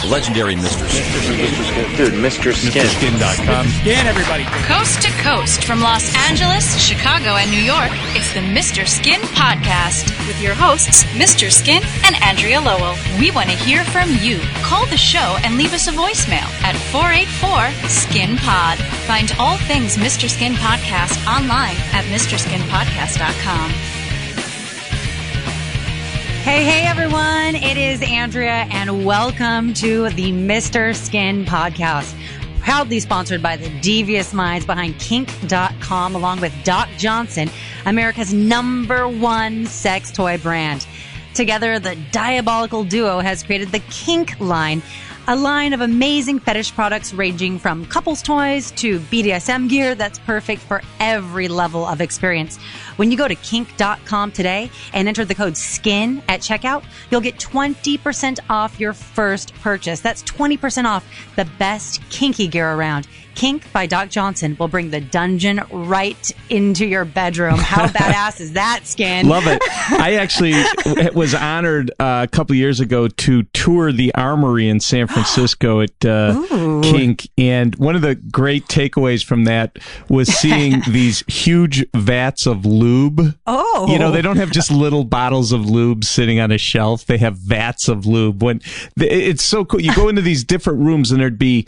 legendary Mr. Skin. Dude, Mr. Skin. MrSkin.com. Skin, everybody. Coast to coast from Los Angeles, Chicago, and New York, it's the Mr. Skin Podcast with your hosts, Mr. Skin and Andrea Lowell. We want to hear from you. Call the show and leave us a voicemail at 484-SKIN-POD. Find all things Mr. Skin Podcast online at MrSkinPodcast.com. Hey, everyone. It is Andrea, and welcome to the Mr. Skin Podcast. Proudly sponsored by the devious minds behind Kink.com, along with Doc Johnson, America's #1 sex toy brand. Together, the diabolical duo has created the Kink line, a line of amazing fetish products ranging from couples toys to BDSM gear that's perfect for every level of experience. When you go to kink.com today and enter the code SKIN at checkout, you'll get 20% off your first purchase. That's 20% off the best kinky gear around. Kink by Doc Johnson will bring the dungeon right into your bedroom. How badass is that, Skin? Love it. I actually was honored a couple years ago to tour the Armory in San Francisco at Kink. And one of the great takeaways from that was seeing these huge vats of lube. Oh. You know, they don't have just little bottles of lube sitting on a shelf. They have vats of lube. It's so cool. You go into these different rooms and there'd be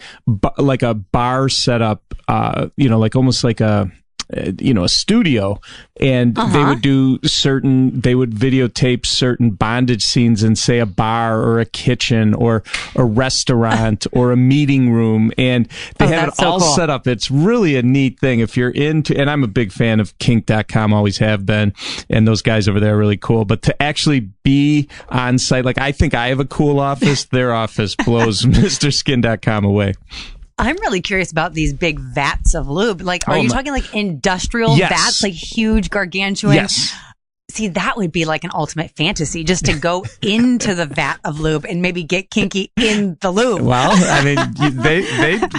like a bar set up, like almost like a studio, and they would videotape certain bondage scenes in, say, a bar or a kitchen or a restaurant or a meeting room, and they have it all set up. It's really a neat thing if you're into, and I'm a big fan of Kink.com, always have been, and those guys over there are really cool, but to actually be on site, like I think I have a cool office, their office blows MrSkin.com away. I'm really curious about these big vats of lube. Like, are you talking like industrial vats, like huge, gargantuan? Yes. See, that would be like an ultimate fantasy, just to go into the vat of lube and maybe get kinky in the lube. Well, I mean,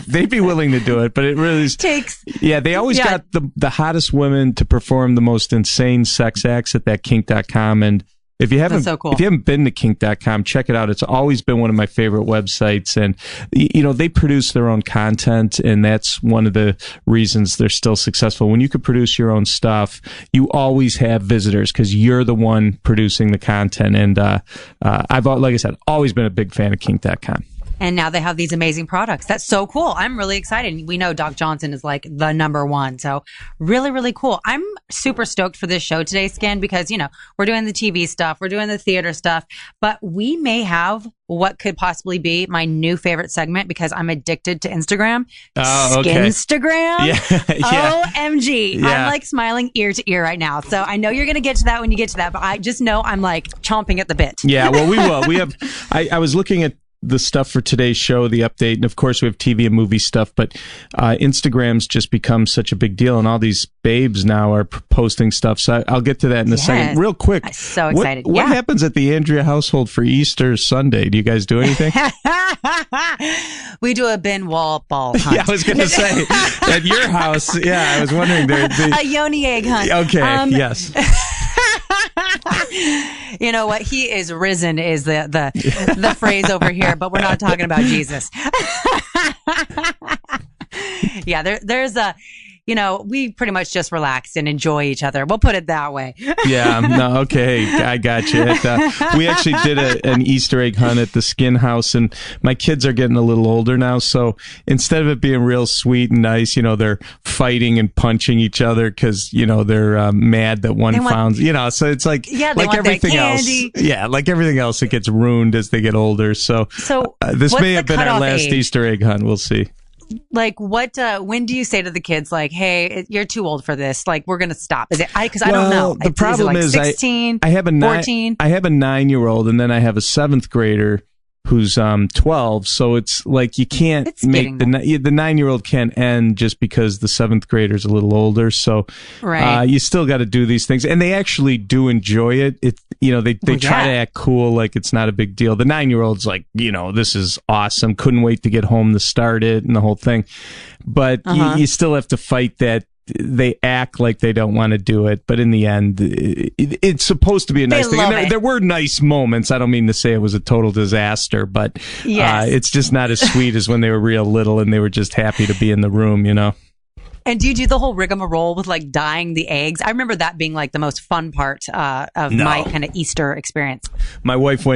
they'd be willing to do it, but it really takes. Yeah, they always got the hottest women to perform the most insane sex acts at that Kink.com, and if you haven't, if you haven't been to Kink.com, check it out. It's always been one of my favorite websites, and they produce their own content, and that's one of the reasons they're still successful. When you could produce your own stuff, you always have visitors because you're the one producing the content. And I've, like I said, always been a big fan of Kink.com. And now they have these amazing products. That's so cool. I'm really excited. We know Doc Johnson is like the #1. So really, really cool. I'm super stoked for this show today, Skin, because, we're doing the TV stuff. We're doing the theater stuff. But we may have what could possibly be my new favorite segment because I'm addicted to Instagram. Skin-Stagram. Yeah. OMG. Yeah. I'm like smiling ear to ear right now. So I know you're going to get to that when you get to that. But I just know I'm like chomping at the bit. Yeah, well, we will. We have. I was looking at the stuff for today's show, the update, and of course we have TV and movie stuff, but Instagram's just become such a big deal, and all these babes now are posting stuff, so I'll get to that in a second. Real quick, I'm so excited. What happens at the Andrea household for Easter Sunday? Do you guys do anything? We do a bin wall ball hunt. Yeah, I was going to say, at your house, I was wondering. A yoni egg hunt. Okay, yes. You know what? He is risen is the phrase over here, but we're not talking about Jesus. Yeah, there's a, we pretty much just relax and enjoy each other. We'll put it that way. Yeah, no, okay, I got you. We actually did an Easter egg hunt at the Skin House, and my kids are getting a little older now, so instead of it being real sweet and nice, they're fighting and punching each other because, they're mad that one found, so it's like everything else. Yeah, like everything else, it gets ruined as they get older. So this may have been our last Easter egg hunt. We'll see. Like when do you say to the kids, like, hey, you're too old for this, like we're gonna stop? Is it because I don't know. The problem is 16, I have a 14? I have a 9-year-old, and then I have a 7th grader who's 12, so it's like you can't make the 9-year-old can't end just because the 7th grader's a little older. So you still got to do these things, and they actually do enjoy it. They try to act cool, like it's not a big deal. The 9-year-old's like, this is awesome, couldn't wait to get home to start it and the whole thing. But you still have to fight that they act like they don't want to do it, but in the end, it's supposed to be a nice thing. And there were nice moments. I don't mean to say it was a total disaster, but it's just not as sweet as when they were real little and they were just happy to be in the room, you know? And do you do the whole rigmarole with like dyeing the eggs? I remember that being like the most fun part of my kind of Easter experience. My wife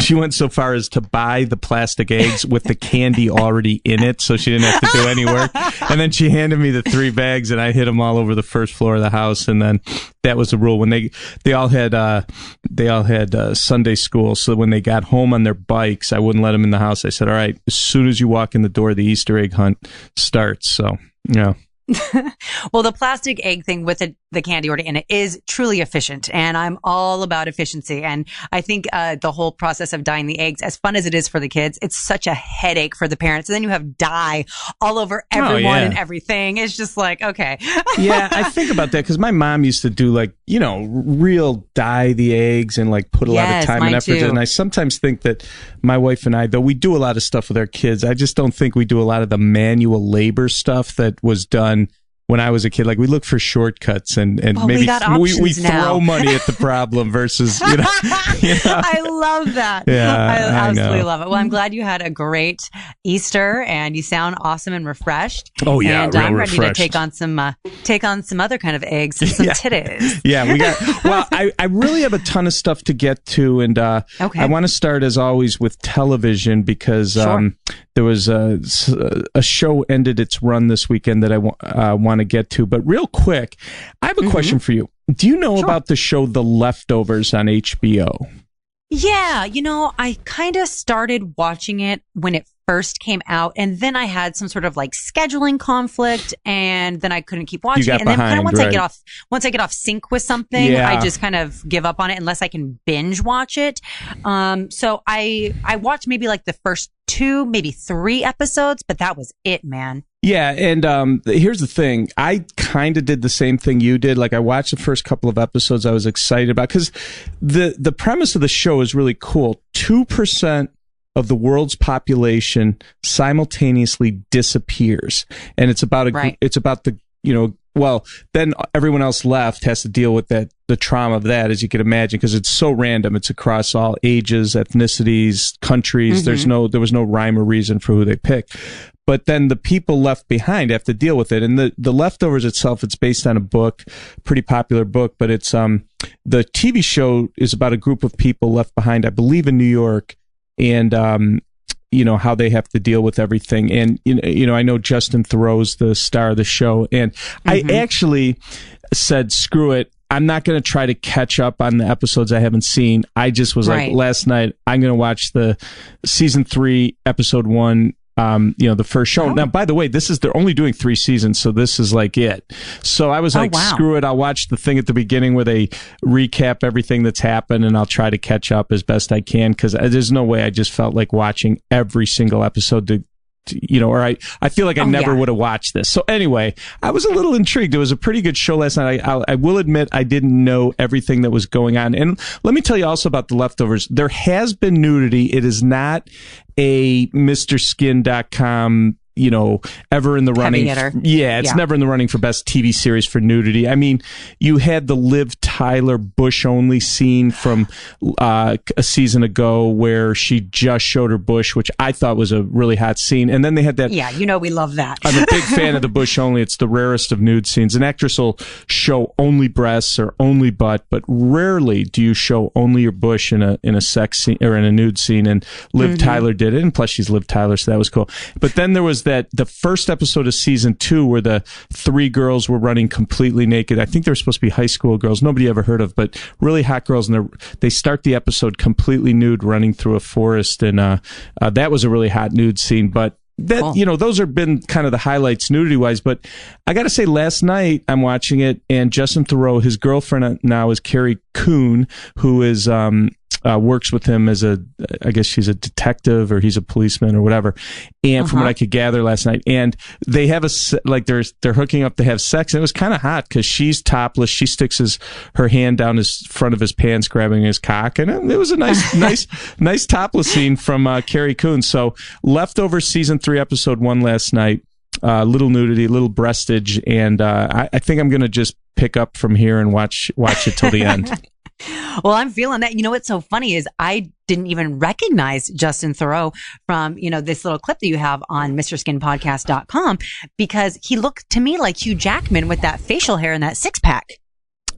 she went so far as to buy the plastic eggs with the candy already in it, so she didn't have to do any work. And then she handed me the 3 bags, and I hid them all over the first floor of the house. And then that was the rule. When they all had Sunday school, so when they got home on their bikes, I wouldn't let them in the house. I said, "All right, as soon as you walk in the door, the Easter egg hunt starts." So, yeah. Well, the plastic egg thing with the candy already in it is truly efficient, and I'm all about efficiency. And I think the whole process of dyeing the eggs, as fun as it is for the kids, it's such a headache for the parents. And then you have dye all over everyone and everything. It's just like, okay. Yeah, I think about that because my mom used to do like, real dye the eggs and like put a lot of time and effort in. And I sometimes think that my wife and I, though we do a lot of stuff with our kids, I just don't think we do a lot of the manual labor stuff that was done when I was a kid. Like we look for shortcuts and maybe we throw money at the problem versus, I love that. Yeah, I absolutely love it. Well, I'm glad you had a great Easter and you sound awesome and refreshed. Oh yeah. And I'm ready to take on some other kind of eggs and some titties. Yeah, I really have a ton of stuff to get to. And I want to start as always with television because there was a show ended its run this weekend that I want to get to. But real quick, I have a question for you. Do you know about the show The Leftovers on HBO? Yeah, I kind of started watching it when it first came out, and then I had some sort of like scheduling conflict, and then I couldn't keep watching it. And then kind of once I get off sync with something, I just kind of give up on it unless I can binge watch it. So I watched maybe like the first 2, maybe 3 episodes, but that was it, man. Yeah, and here's the thing. I kind of did the same thing you did. Like I watched the first couple of episodes I was excited about because the premise of the show is really cool. 2% of the world's population simultaneously disappears, and it's about then everyone else left has to deal with the trauma of that, as you can imagine, because it's so random. It's across all ages, ethnicities, countries. There was no rhyme or reason for who they pick. But then the people left behind have to deal with it. And the Leftovers itself, it's based on a book, pretty popular book, but it's the TV show is about a group of people left behind, I believe in New York, and how they have to deal with everything. And I know Justin Theroux's the star of the show, and I actually said, screw it. I'm not going to try to catch up on the episodes I haven't seen. I just was like, last night, I'm going to watch the season 3, episode 1, the first show. Now, by the way, they're only doing 3 seasons, so this is like it. So I was like, screw it. I'll watch the thing at the beginning where they recap everything that's happened, and I'll try to catch up as best I can, because there's no way I just felt like watching every single episode or I feel like I never would have watched this. So anyway, I was a little intrigued. It was a pretty good show last night. I will admit I didn't know everything that was going on. And let me tell you also about The Leftovers. There has been nudity. It is not a MrSkin.com, ever in the running. It's never in the running for best TV series for nudity. I mean, you had the Liv Tyler bush only scene from a season ago where she just showed her bush, which I thought was a really hot scene. And then they had that. Yeah, we love that. I'm a big fan of the bush only. It's the rarest of nude scenes. An actress will show only breasts or only butt, but rarely do you show only your bush in a sex scene or in a nude scene. And Liv Tyler did it, and plus she's Liv Tyler, so that was cool. But then there was the first episode of season 2 where the 3 girls were running completely naked. I think they were supposed to be high school girls, nobody ever heard of, but really hot girls. And they start the episode completely nude running through a forest. And that was a really hot nude scene. But that, cool. Those have been kind of the highlights nudity wise. But I got to say, last night I'm watching it, and Justin Theroux, his girlfriend now is Carrie Coon, who is, works with him as I guess she's a detective or he's a policeman or whatever. And from what I could gather last night, and they have they're hooking up to have sex, and it was kind of hot because she's topless. She sticks her hand down his front of his pants, grabbing his cock, and it was a nice topless scene from Carrie Coon. So Leftovers season 3 episode 1 last night. little nudity, little breastage, and I think I'm going to just pick up from here and watch it till the end. Well, I'm feeling that. You know what's so funny is I didn't even recognize Justin Theroux from, this little clip that you have on MrSkinPodcast.com, because he looked to me like Hugh Jackman with that facial hair and that six-pack.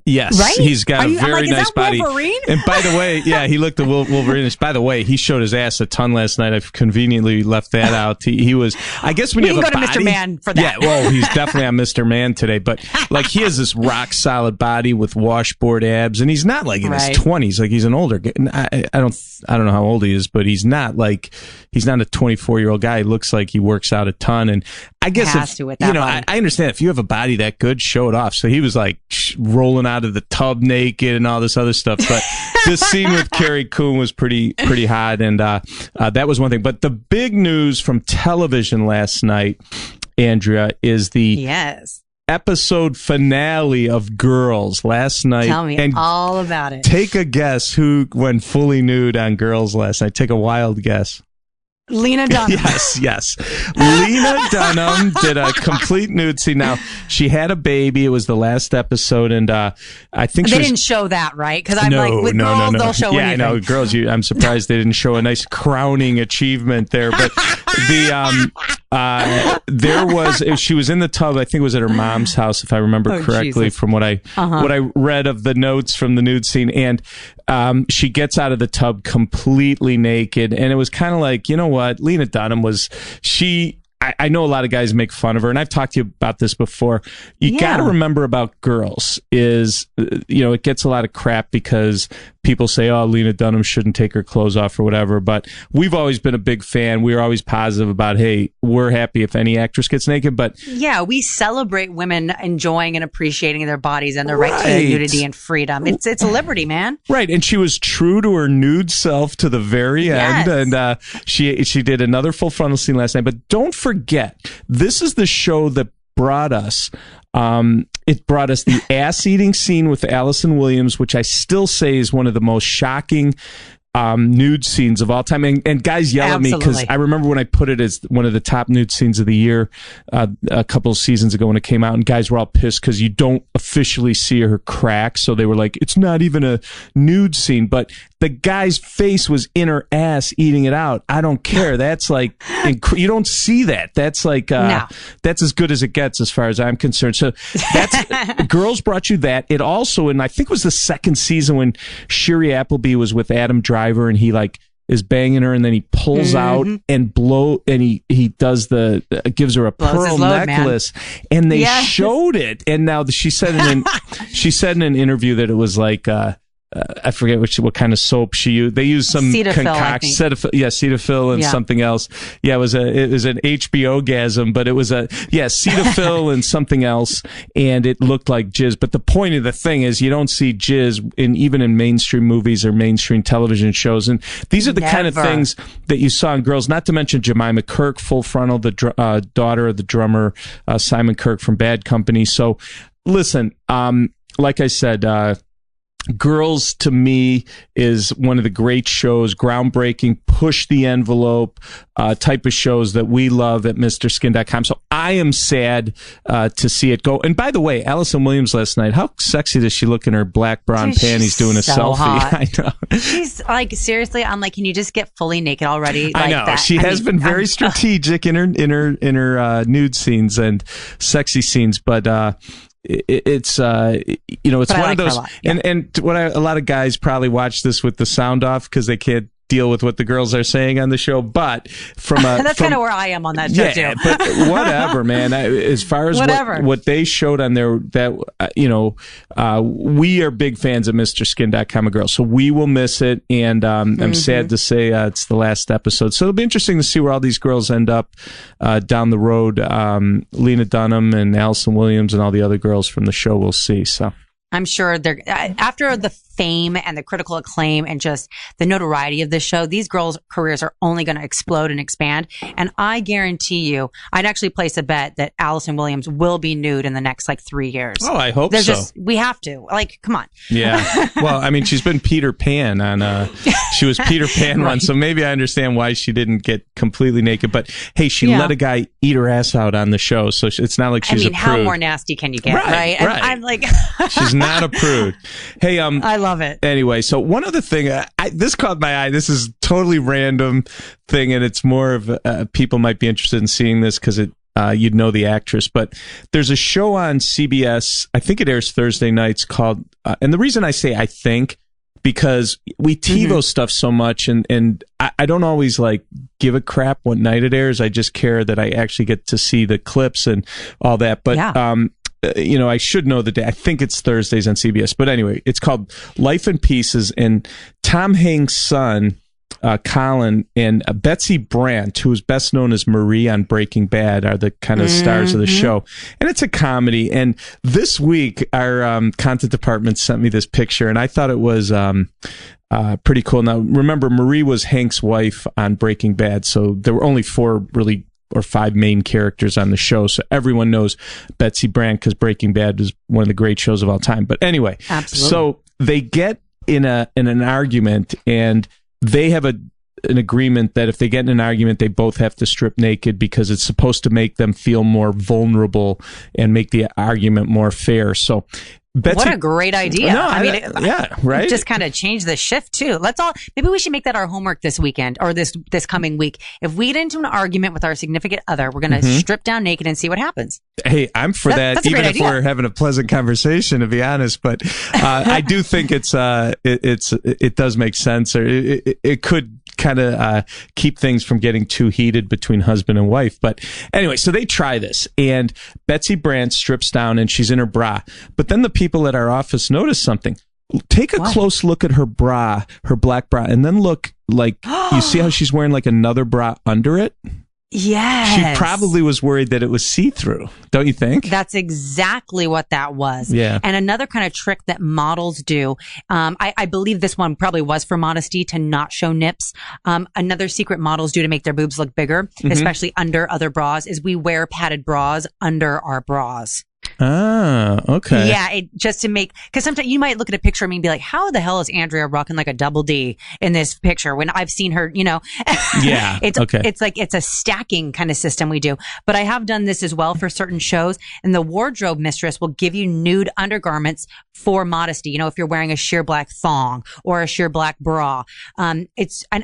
Yes, right? He's got a very nice body. Wolverine? And by the way, yeah, he looked a Wolverine. By the way, he showed his ass a ton last night. I've conveniently left that out. He was, I guess, when you have a body, go to Mr. Man for that. Yeah, well, he's definitely on Mr. Man today. But like, he has this rock solid body with washboard abs, and he's not like in his 20s. Like, he's an older guy. I don't know how old he is, but he's not a 24-year-old guy. He looks like he works out a ton. And I guess I understand if you have a body that good, show it off. So he was like rolling out of the tub naked and all this other stuff. But this scene with Carrie Coon was pretty hot, and that was one thing. But the big news from television last night, Andrea, is the episode finale of Girls last night. Tell me all about it. Take a guess who went fully nude on Girls last night. Take a wild guess. Lena Dunham. Yes. Lena Dunham did a complete nude scene. Now, she had a baby. It was the last episode, and I think they didn't show that, right? Because I'm girls, they'll show anything. Yeah, I know. Girls, I'm surprised they didn't show a nice crowning achievement there. But she was in the tub. I think it was at her mom's house, if I remember correctly, from what I read of the notes from the nude scene. And she gets out of the tub completely naked, and it was kind of like, you know what? Lena Dunham I know a lot of guys make fun of her, and I've talked to you about this before. You got to remember about Girls is, it gets a lot of crap because people say, oh, Lena Dunham shouldn't take her clothes off or whatever. But we've always been a big fan. We're always positive about, hey, we're happy if any actress gets naked. But yeah, we celebrate women enjoying and appreciating their bodies and their right to nudity and freedom. It's a liberty, man. Right. And she was true to her nude self to the very end. And she did another full frontal scene last night. But don't forget, this is the show that brought us the ass-eating scene with Allison Williams, which I still say is one of the most shocking nude scenes of all time. And guys yell at me because I remember when I put it as one of the top nude scenes of the year a couple of seasons ago when it came out, and guys were all pissed because you don't officially see her crack. So they were like, it's not even a nude scene. But the guy's face was in her ass eating it out. I don't care. That's like, you don't see that. That's like, that's as good as it gets as far as I'm concerned. So that's, Girls brought you that. It also, and I think it was the second season when Shiri Appleby was with Adam Driver, and he like is banging her, and then he pulls out and he does gives her a pearl necklace, and they showed it. And now she said in an interview that it was like, I forget what kind of soap she used. They used some concoction, Cetaphil and something else. Yeah, it was an HBO-gasm, but it was Cetaphil and something else, and it looked like jizz. But the point of the thing is, you don't see jizz even in mainstream movies or mainstream television shows. And these are the kind of things that you saw in Girls. Not to mention Jemima Kirk, full frontal, the daughter of the drummer Simon Kirk from Bad Company. So, listen, like I said. Girls, to me, is one of the great shows, groundbreaking, push the envelope type of shows that we love at MrSkin.com. So I am sad to see it go. And by the way, Allison Williams last night, how sexy does she look in her black bra panties doing a selfie? Hot. I know. She's like, seriously, I'm like, can you just get fully naked already? Like I know. That? She has been very strategic in her nude scenes and sexy scenes, but it's it's one of those, and what a lot of guys probably watch this with the sound off because they can't deal with what the girls are saying on the show. But that's kind of where I am on that show too. But whatever, man. As far as what they showed on there, we are big fans of MrSkin.com of Girls, so we will miss it. And I'm sad to say it's the last episode. So it'll be interesting to see where all these girls end up down the road. Lena Dunham and Allison Williams and all the other girls from the show. We'll see. So. I'm sure they're after the fame and the critical acclaim and just the notoriety of this show, these girls' careers are only going to explode and expand. And I guarantee you, I'd actually place a bet that Allison Williams will be nude in the next 3 years. Oh, I hope so. We have to. Come on. Yeah. Well, I mean, she's been Peter Pan on, she was Peter Pan once, so maybe I understand why she didn't get completely naked. But hey, she let a guy eat her ass out on the show, so it's not like she's a prude. How more nasty can you get, right? Right. I'm like... She's not a prude. Hey, I love it. Anyway, so one other thing, this caught my eye. This is totally random thing, and it's more of people might be interested in seeing this because you'd know the actress. But there's a show on CBS, I think it airs Thursday nights, called, and the reason I say I think, because we TiVo stuff so much, and I don't always give a crap what night it airs. I just care that I actually get to see the clips and all that. But I should know the day. I think it's Thursdays on CBS. But anyway, it's called Life in Pieces, and Tom Hanks' son, Colin, and Betsy Brandt, who is best known as Marie on Breaking Bad, are the kind of stars of the show. And it's a comedy. And this week, our content department sent me this picture, and I thought it was pretty cool. Now, remember, Marie was Hank's wife on Breaking Bad, so there were only 5 main characters on the show, so everyone knows Betsy Brandt because Breaking Bad is one of the great shows of all time. But anyway, so they get in an argument, and they have an agreement that if they get in an argument, they both have to strip naked because it's supposed to make them feel more vulnerable and make the argument more fair. So Betsy, what a great idea. No, I mean, right? Just kind of change the shift too. Maybe we should make that our homework this weekend or this coming week. If we get into an argument with our significant other, we're going to strip down naked and see what happens. Hey, I'm for that, even if we're having a pleasant conversation, to be honest. But I do think it does make sense, or it could kind of keep things from getting too heated between husband and wife. But anyway, so they try this, and Betsy Brandt strips down and she's in her bra. But then the people at our office notice something. Take a close look at her bra, her black bra, and then look you see how she's wearing another bra under it? Yes. She probably was worried that it was see-through, don't you think? That's exactly what that was. Yeah. And another kind of trick that models do, I believe this one probably was for modesty, to not show nips. Another secret models do to make their boobs look bigger, especially under other bras, is we wear padded bras under our bras. Ah, okay. Yeah, just to make, because sometimes you might look at a picture of me and be like, how the hell is Andrea rocking a double D in this picture when I've seen her, Yeah. It's a stacking kind of system we do. But I have done this as well for certain shows, and the wardrobe mistress will give you nude undergarments for modesty. If you're wearing a sheer black thong or a sheer black bra. And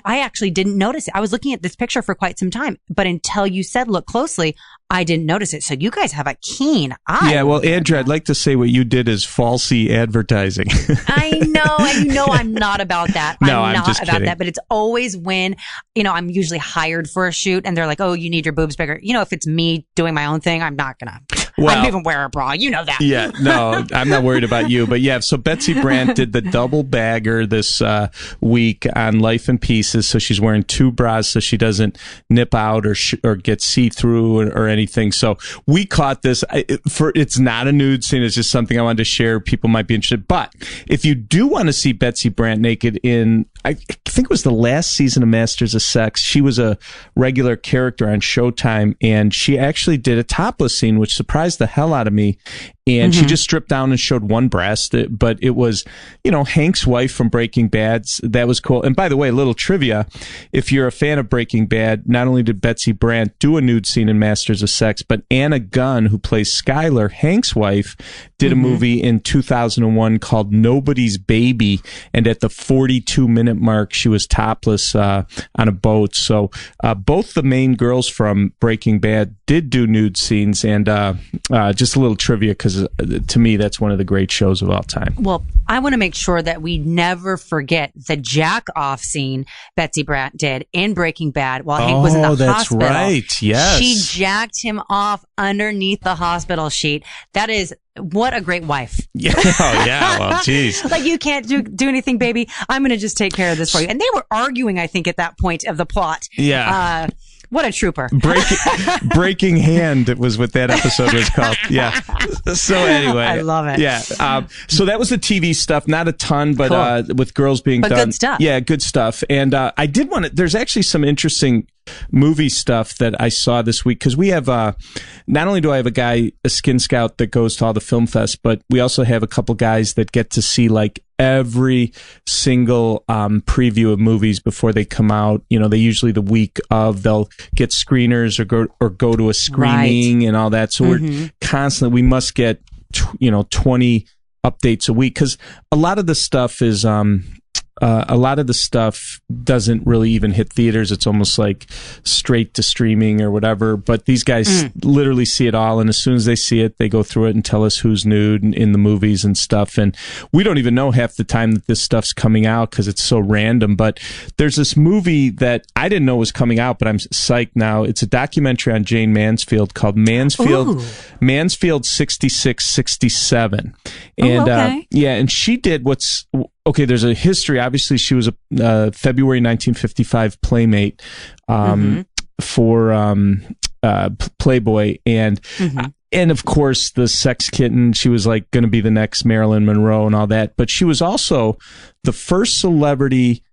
I actually didn't notice it. I was looking at this picture for quite some time, but until you said look closely, I didn't notice it. So you guys have a keen eye. Yeah, well, Andrea, I'd like to say what you did is falsy advertising. I know, and I'm not about that. I'm not just about kidding. that. But it's always when, I'm usually hired for a shoot and they're like, oh, you need your boobs bigger. If it's me doing my own thing, I'm not gonna. I don't even wear a bra. You know that. Yeah, no, I'm not worried about you. But yeah, so Betsy Brandt did the double bagger this week on Life in Pieces. So she's wearing 2 bras so she doesn't nip out or get see-through or anything. So we caught this. It's not a nude scene. It's just something I wanted to share. People might be interested. But if you do want to see Betsy Brandt naked in, I think it was the last season of Masters of Sex, she was a regular character on Showtime, and she actually did a topless scene, which surprised the hell out of me. And she just stripped down and showed one breast, but it was, Hank's wife from Breaking Bad. That was cool. And by the way, a little trivia, if you're a fan of Breaking Bad, not only did Betsy Brandt do a nude scene in Masters of Sex, but Anna Gunn, who plays Skylar, Hank's wife, did a movie in 2001 called Nobody's Baby. And at the 42-minute mark, she was topless on a boat. So both the main girls from Breaking Bad did do nude scenes. And just a little trivia, because to me, that's one of the great shows of all time. Well, I want to make sure that we never forget the jack-off scene Betsy Brandt did in Breaking Bad while Hank was in the hospital. That's right. Yes. She jacked him off underneath the hospital sheet. That is... what a great wife. Yeah. Oh, yeah. Well, geez. You can't do anything, baby. I'm going to just take care of this for you. And they were arguing, I think, at that point of the plot. Yeah. What a trooper. Breaking Hand was what that episode was called. Yeah. So anyway, I love it. Yeah. So that was the TV stuff. Not a ton, but Cool. with girls being But done. good stuff. Yeah, good stuff. And I did want to. There's actually some interesting movie stuff that I saw this week because we have. Not only do I have a guy, a Skin Scout, that goes to all the film fests, but we also have a couple guys that get to see like every single preview of movies before they come out. You know, they usually the week of they'll get screeners or go to a screening and all that. So we're constantly, we must get 20 updates a week because a lot of the stuff is a lot of the stuff doesn't really even hit theaters. It's almost like straight to streaming or whatever. But these guys literally see it all. And as soon as they see it, they go through it and tell us who's nude in the movies and stuff. And we don't even know half the time that this stuff's coming out because it's so random. But there's this movie that I didn't know was coming out, but I'm psyched now. It's a documentary on Jane Mansfield called Mansfield 6667. And and she did okay, there's a history. Obviously, she was a February 1955 Playmate for Playboy, and of course the sex kitten. She was like going to be the next Marilyn Monroe and all that. But she was also the first celebrity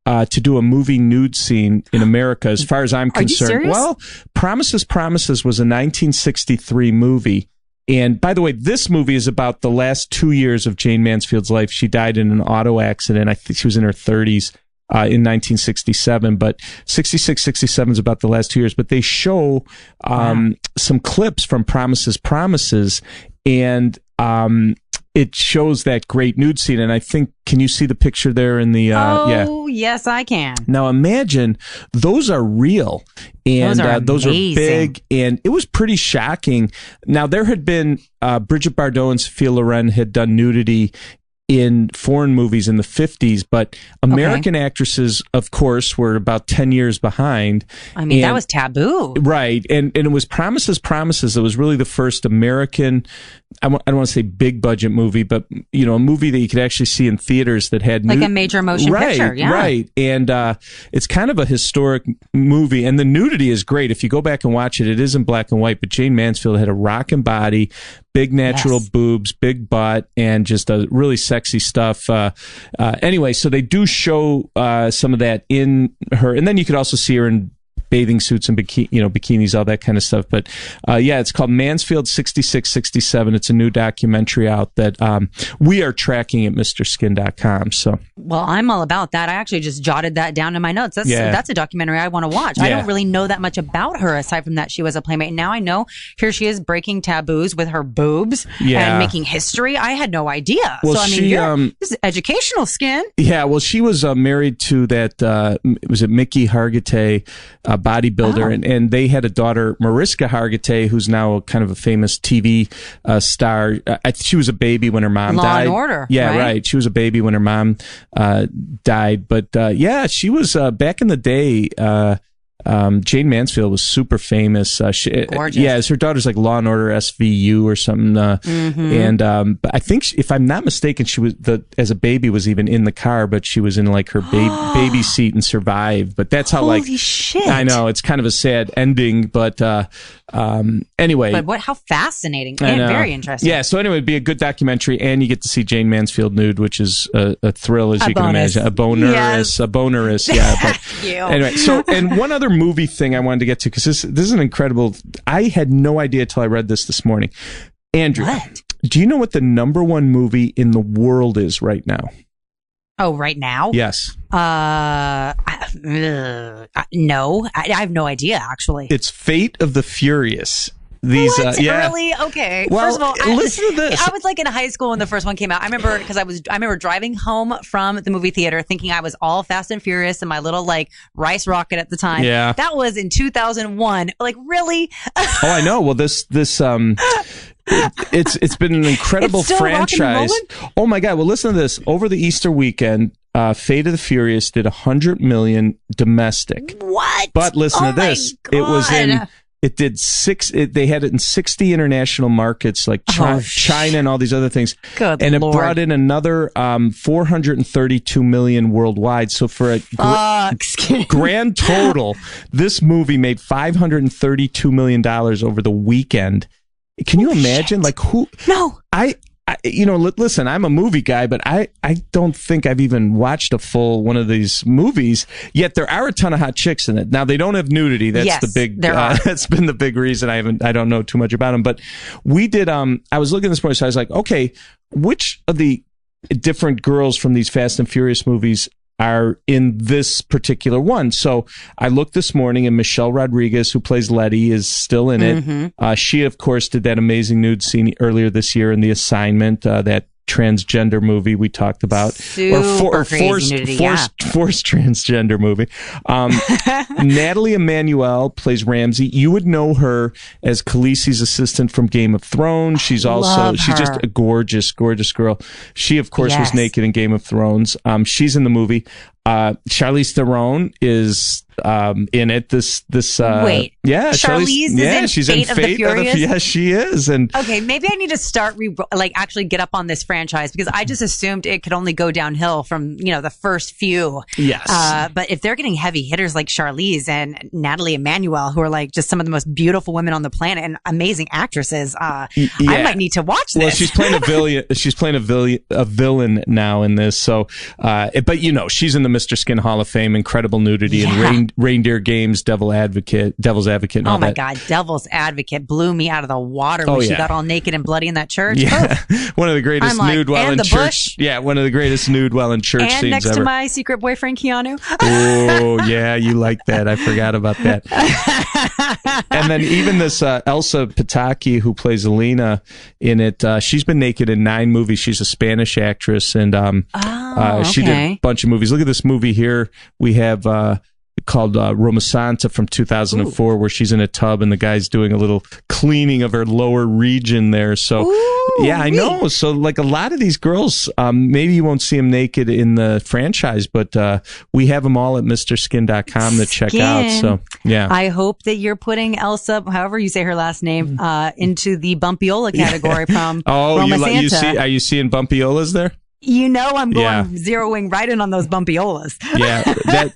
to do a movie nude scene in America, as far as I'm concerned. Are you serious? Well, Promises was a 1963 movie. And by the way, this movie is about the last 2 years of Jane Mansfield's life. She died in an auto accident. I think she was in her 30s in 1967, but 66, 67 is about the last 2 years. But they show some clips from Promises, and it shows that great nude scene. And I think, can you see the picture there in the yes, I can. Now imagine those are real, and those are big, and it was pretty shocking. Now there had been Brigitte Bardot and Sophia Loren had done nudity in foreign movies in the 50s, but American actresses, of course, were about 10 years behind. I mean, that was taboo. Right. And it was Promises. It was really the first American, I don't want to say big budget movie, but, you know, a movie that you could actually see in theaters that had like a major motion picture. Yeah. Right. And it's kind of a historic movie, and the nudity is great. If you go back and watch it, it is in black and white, but Jane Mansfield had a rockin' body, big natural boobs, big butt, and just a really sexy stuff. Anyway, so they do show some of that in her, and then you could also see her in bathing suits and bikinis, all that kind of stuff. But it's called Mansfield 6667. It's a new documentary out that we are tracking at MrSkin.com. So, well, I'm all about that. I actually just jotted that down in my notes. That's a documentary I want to watch. I don't really know that much about her aside from that she was a Playmate. Now I know here she is breaking taboos with her boobs and making history. I had no idea. Well, so I mean, this is educational, Skin. Yeah. Well, she was married to that. Was it Mickey Hargitay? Bodybuilder, and they had a daughter, Mariska Hargitay, who's now kind of a famous TV star. She was a baby when her mom died. Law and Order. Yeah, right. She was a baby when her mom died. But she was back in the day. Jane Mansfield was super famous. Gorgeous. Her daughter's like Law and Order SVU or something. And I think, if I'm not mistaken, she was as a baby was even in the car, but she was in like her baby seat and survived. But that's how Holy shit. I know it's kind of a sad ending, but anyway. But how fascinating and very interesting. Yeah. So anyway, it'd be a good documentary, and you get to see Jane Mansfield nude, which is a thrill, as you can imagine. A bonerous. Yeah. But anyway, so, and one other movie thing I wanted to get to, because this is an incredible, I had no idea till I read this morning. Andrew, do you know what the number one movie in the world is right now? Oh, right now? Yes. No, I have no idea, actually. It's Fate of the Furious. Really? Okay. Well, first of all, listen to this. I was like in high school when the first one came out. I remember because I remember driving home from the movie theater thinking I was all Fast and Furious in my little like rice rocket at the time. Yeah. That was in 2001. Like, really? Oh, I know. Well, this it's been an incredible franchise. Oh my God. Well, listen to this. Over the Easter weekend, Fate of the Furious did 100 million domestic. What? But listen to this. It did they had it in 60 international markets like China and all these other things. Good and Lord. It brought in another 432 million worldwide. So for a grand total, this movie made $532 million over the weekend. Can you imagine? Shit. Like who? No. Listen, I'm a movie guy, but I don't think I've even watched a full one of these movies. Yet there are a ton of hot chicks in it. Now they don't have nudity. That's the big. That's been the big reason I don't know too much about them. But we did. I was looking at this point, so I was like, okay, which of the different girls from these Fast and Furious movies are in this particular one? So I looked this morning, and Michelle Rodriguez, who plays Letty, is still in it. She, of course, did that amazing nude scene earlier this year in The Assignment, that transgender movie we talked about, forced transgender movie. Natalie Emmanuel plays Ramsey. You would know her as Khaleesi's assistant from Game of Thrones. She's just a gorgeous girl. She, of course, was naked in Game of Thrones. She's in the movie. Charlize Theron is in it. Wait, Charlize is in she's Fate in of the Furious. Yes, she is. And okay, maybe I need to start actually get up on this franchise, because I just assumed it could only go downhill from the first few. Yes, but if they're getting heavy hitters like Charlize and Natalie Emmanuel, who are like just some of the most beautiful women on the planet and amazing actresses, I might need to watch this. Well, she's playing a villain. She's playing a villain now in this. So, but she's in the Mr. Skin Hall of Fame, incredible nudity and Reindeer Games, Devil's Advocate. And all that. God, Devil's Advocate blew me out of the water when she got all naked and bloody in that church. Yeah, one of the greatest nude while in church. Bush. Yeah, one of the greatest nude while in church and scenes next ever. to my secret boyfriend Keanu. Oh yeah, you like that? I forgot about that. And then even this Elsa Pataki, who plays Elena in it, she's been naked in 9 movies. She's a Spanish actress, and she did a bunch of movies. Look at this movie here. We have called Roma Santa from 2004, where she's in a tub and the guy's doing a little cleaning of her lower region there. So I know. So like a lot of these girls, maybe you won't see them naked in the franchise, but we have them all at MrSkin.com to check out. So yeah, I hope that you're putting Elsa, however you say her last name, into the Bumpiola category from Roma Santa. Are you seeing Bumpiolas there? I'm going zeroing right in on those bumpiolas.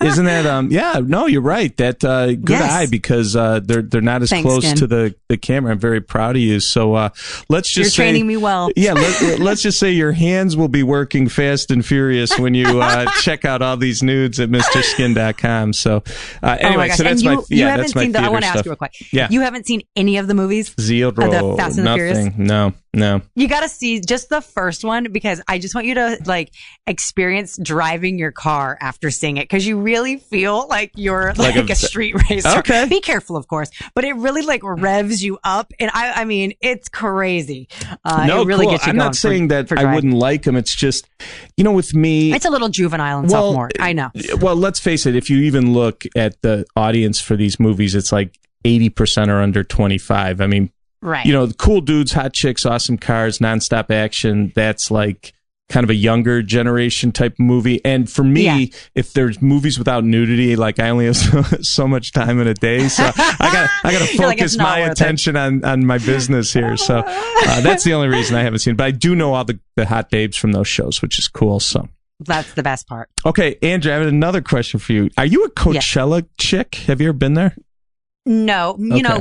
Isn't that no, you're right. That good eye, because they're not as close to the camera. I'm very proud of you. So let's just say you're training me well. Yeah, let's just say your hands will be working fast and furious when you check out all these nudes at MrSkin.com. So anyway, so that's that's my theater I want to ask you real quick. Yeah, you haven't seen any of the movies? Zero. The Fast and the Furious? No. You got to see just the first one, because I just want you to experience driving your car after seeing it, because you really feel like you're like a street racer. Okay. Be careful, of course, but it really revs you up, and I mean, it's crazy. It really gets you I'm going. not saying that I wouldn't like them. It's just, with me, it's a little juvenile and sophomore. I know. Well, let's face it. If you even look at the audience for these movies, it's like 80% are under 25. I mean, right. Cool dudes, hot chicks, awesome cars, nonstop action. That's like kind of a younger generation type movie. And for me, if there's movies without nudity, like I only have so much time in a day, so I gotta focus my attention on my business here. So that's the only reason I haven't seen it. But I do know all the hot babes from those shows, which is cool. So that's the best part. Okay, Andrea, I have another question for you. Are you a Coachella chick? Have you ever been there? No,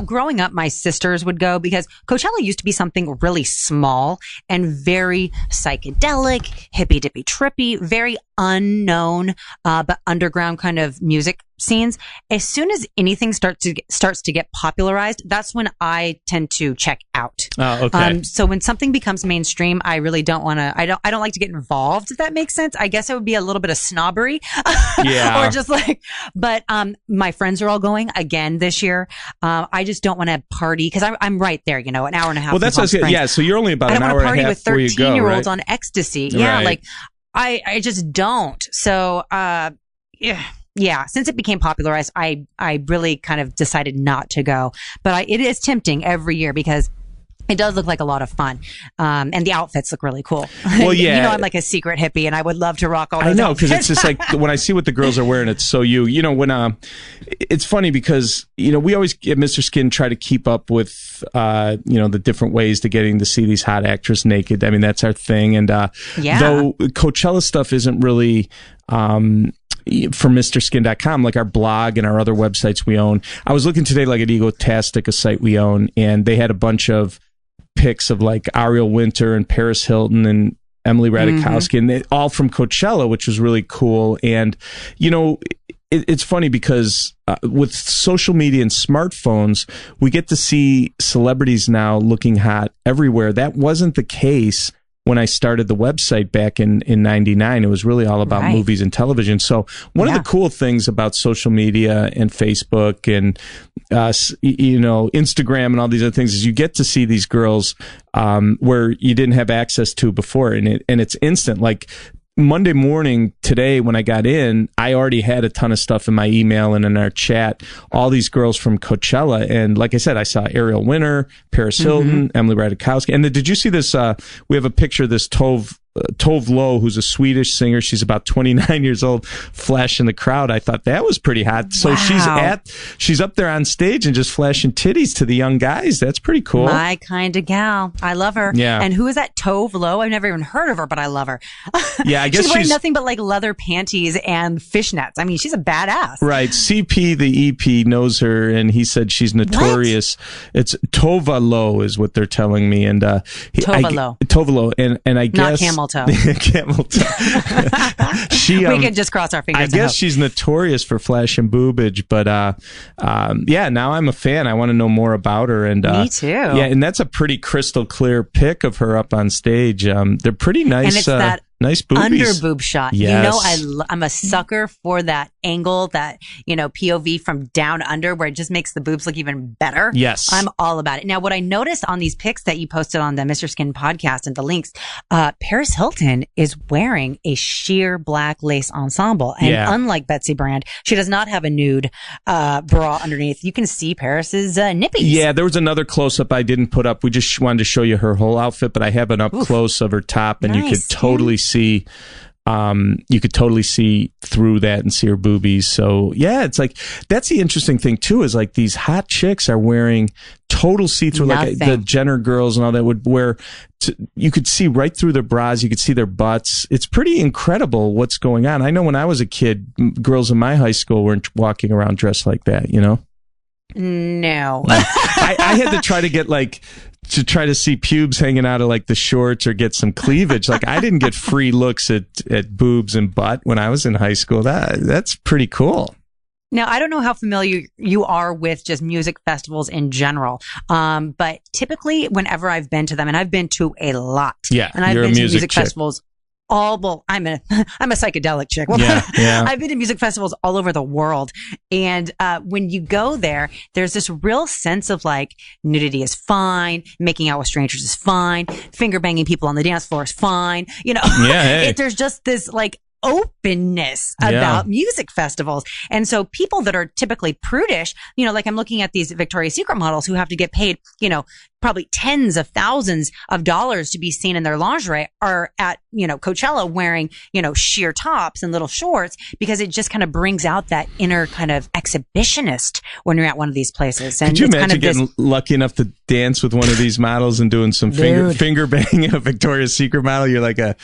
growing up, my sisters would go, because Coachella used to be something really small and very psychedelic, hippy dippy trippy, very unknown, but underground kind of music scenes. As soon as anything starts to get popularized, that's when I tend to check out. Oh, okay. So when something becomes mainstream, I really don't want to. I don't like to get involved. If that makes sense. I guess it would be a little bit of snobbery. Yeah. Or just but my friends are all going again this year. I just don't want to party, because I'm right there. an hour and a half. Well, that's what I was, yeah. So you're only about an hour and a half. I don't want to party with 13-year-olds on ecstasy. Yeah, right. I just don't. So yeah, since it became popularized, I really kind of decided not to go. But it is tempting every year, because it does look like a lot of fun. And the outfits look really cool. Well, yeah. I'm like a secret hippie, and I would love to rock all those I know, outfits. because it's just like, when I see what the girls are wearing, it's so when it's funny, because, we always at Mr. Skin try to keep up with, the different ways to getting to see these hot actors naked. I mean, that's our thing. And though Coachella stuff isn't really for MrSkin.com, like our blog and our other websites we own. I was looking today, like at Egotastic, a site we own, and they had a bunch of pics of like Ariel Winter and Paris Hilton and Emily Ratajkowski, and they all from Coachella, which was really cool. And, you know, it's funny because with social media and smartphones, we get to see celebrities now looking hot everywhere. That wasn't the case when I started the website back in 99. It was really all about movies and television. So one of the cool things about social media and Facebook and, you know, Instagram and all these other things is you get to see these girls where you didn't have access to before. And it's instant. Like Monday morning today when I got in, I already had a ton of stuff in my email and in our chat, all these girls from Coachella. And like I said, I saw Ariel Winter, Paris Hilton, Emily Ratajkowski. And did you see this? We have a picture of this Tove Lo, who's a Swedish singer. She's about 29 years old, flashing the crowd. I thought that was pretty hot. So she's up there on stage and just flashing titties to the young guys. That's pretty cool. My kind of gal. I love her. Yeah. And who is that Tove Lo? I've never even heard of her, but I love her. Yeah, I guess she's wearing nothing but like leather panties and fishnets. I mean, she's a badass. Right. CP, the EP, knows her, and he said she's notorious. What? It's Tove Lo is what they're telling me. And Tove Lo. And I guess... Not Camel toe. Camel toe. We can just cross our fingers. I guess she's notorious for flashing boobage, but yeah, now I'm a fan. I want to know more about her. And me too. Yeah, and that's a pretty crystal clear pic of her up on stage. They're pretty nice. And it's that nice boobies. Under boob shot. Yes. You know, I'm a sucker for that angle, that, you know, POV from down under where it just makes the boobs look even better. Yes. I'm all about it. Now, what I noticed on these pics that you posted on the Mr. Skin podcast and the links, Paris Hilton is wearing a sheer black lace ensemble. And unlike Betsy Brand, she does not have a nude bra underneath. You can see Paris's nippies. Yeah, there was another close-up I didn't put up. We just wanted to show you her whole outfit, but I have an up close of her top, and you could totally see through that and see her boobies. So yeah, it's like, that's the interesting thing too, is like these hot chicks are wearing total see-through, like the Jenner girls and all that would wear, you could see right through their bras, you could see their butts. It's pretty incredible what's going on. I know when I was a kid, girls in my high school weren't walking around dressed like that, you know? No. I had to try to get to try to see pubes hanging out of like the shorts or get some cleavage. Like I didn't get free looks at boobs and butt when I was in high school. That's pretty cool. Now, I don't know how familiar you are with just music festivals in general, but typically whenever I've been to them, and I've been to a lot, and I've been to music festivals. I'm a psychedelic chick. Well, I've been to music festivals all over the world. And when you go there, there's this real sense of like nudity is fine. Making out with strangers is fine. Finger banging people on the dance floor is fine. You know, there's just this like openness about music festivals. And so people that are typically prudish, you know, like I'm looking at these Victoria's Secret models who have to get paid, you know, probably tens of thousands of dollars to be seen in their lingerie, are at, you know, Coachella wearing, you know, sheer tops and little shorts, because it just kind of brings out that inner kind of exhibitionist when you're at one of these places. And could you imagine getting lucky enough to dance with one of these models and doing some finger banging a Victoria's Secret model? You're like a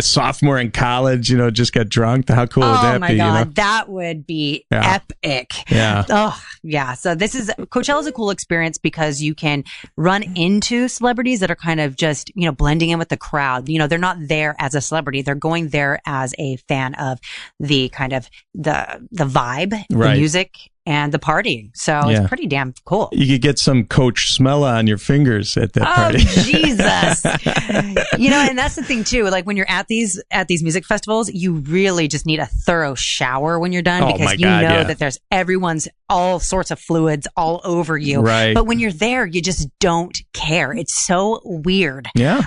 sophomore in college, you know, just got drunk. How cool would that be? Oh my God, you know? That would be epic. Yeah. Oh yeah. So Coachella is a cool experience because you can run into celebrities that are kind of just, you know, blending in with the crowd. You know, they're not there as a celebrity. They're going there as a fan of the kind of the vibe, the music, and the partying. So it's pretty damn cool. You could get some Coach Smella on your fingers at that party. Oh, Jesus. You know, and that's the thing too. Like when you're at these music festivals, you really just need a thorough shower when you're done, because you know that there's all sorts of fluids all over you. Right. But when you're there, you just don't care. It's so weird. Yeah.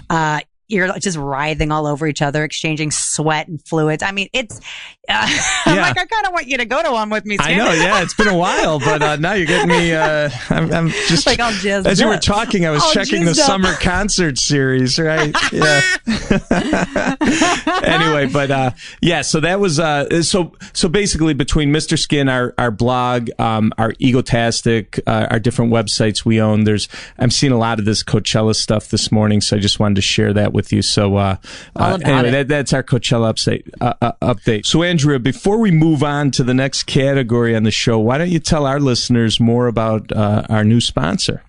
You're just writhing all over each other, exchanging sweat and fluids. I mean, it's, I'm like, I kind of want you to go to one with me, Skin. I know, it's been a while, but now you're getting me, I'm just, like, as you were talking, I was checking the summer concert series, right? Yeah. Anyway, but, so that was, so basically between Mr. Skin, our blog, our Egotastic, our different websites we own, I'm seeing a lot of this Coachella stuff this morning, so I just wanted to share that with you. So anyway, that's our Coachella update. So Andrea, before we move on to the next category on the show, why don't you tell our listeners more about our new sponsor?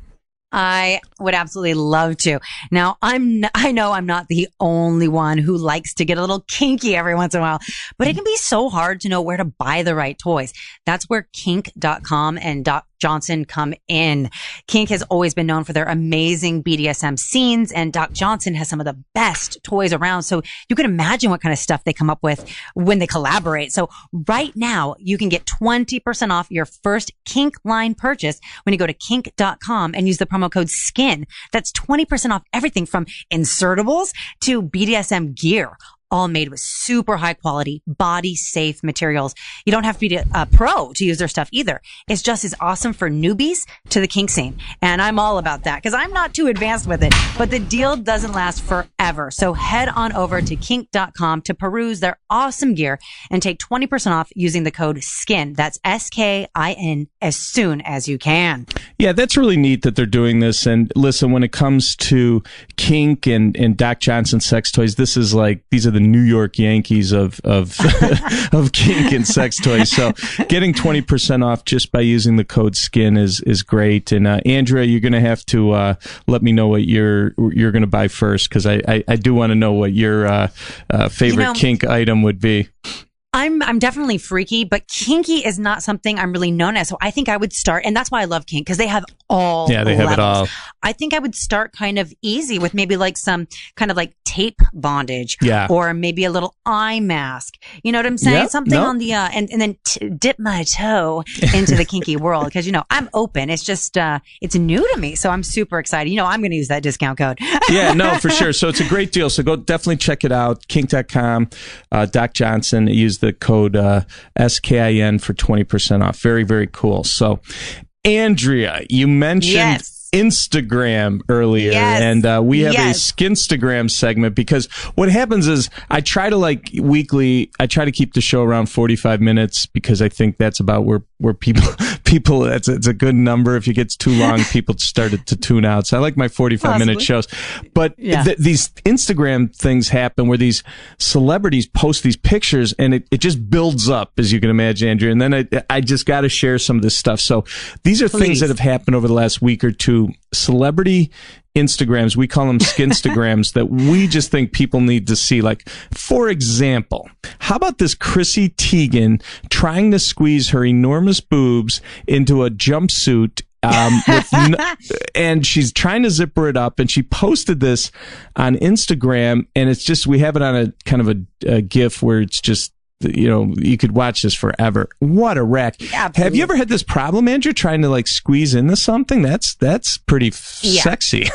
I would absolutely love to. Now, I know I'm not the only one who likes to get a little kinky every once in a while, but it can be so hard to know where to buy the right toys. That's where kink.com and Doc Johnson come in. Kink has always been known for their amazing BDSM scenes, and Doc Johnson has some of the best toys around. So you can imagine what kind of stuff they come up with when they collaborate. So right now, you can get 20% off your first Kink line purchase when you go to kink.com and use the promo code SKIN. That's 20% off everything from insertables to BDSM gear, all made with super high quality, body safe materials. You don't have to be a pro to use their stuff either. It's just as awesome for newbies to the kink scene. And I'm all about that because I'm not too advanced with it, but the deal doesn't last forever. So head on over to kink.com to peruse their awesome gear and take 20% off using the code SKIN. That's SKIN as soon as you can. Yeah, that's really neat that they're doing this. And listen, when it comes to kink and Doc Johnson sex toys, these are the New York Yankees of of kink and sex toys. So getting 20% off just by using the code SKIN is great. And Andrea, you're going to have to let me know what you're going to buy first, because I do want to know what your favorite kink item would be. I'm definitely freaky, but kinky is not something I'm really known as. So I think I would start, and that's why I love kink, because they have all they levels. have it all. I think I would start kind of easy with maybe like some kind of like tape bondage, or maybe a little eye mask. You know what I'm saying? Yep, Something on the and then dip my toe into the kinky world, because I'm open. It's just it's new to me, so I'm super excited. I'm going to use that discount code. Yeah, no, for sure. So it's a great deal. So go definitely check it out. Kink.com, Doc Johnson. Use the code SKIN for 20% off. Very, very cool. So, Andrea, you mentioned Instagram earlier, and we have a Skin-Stagram segment, because what happens is I try to weekly, I try to keep the show around 45 minutes, because I think that's about where people it's a good number. If it gets too long, people started to tune out. So I like my 45-minute shows. But these Instagram things happen where these celebrities post these pictures, and it just builds up, as you can imagine, Andrea. And then I just got to share some of this stuff. So these are things that have happened over the last week or two. Celebrity Instagrams, we call them Skin-Stagrams, that we just think people need to see. Like, for example, how about this Chrissy Teigen trying to squeeze her enormous boobs into a jumpsuit, and she's trying to zipper it up, and she posted this on Instagram, and it's just, we have it on a kind of a GIF where it's just, you could watch this forever. What a wreck. Absolutely. Have you ever had this problem, Andrew, trying to squeeze into something? That's pretty sexy.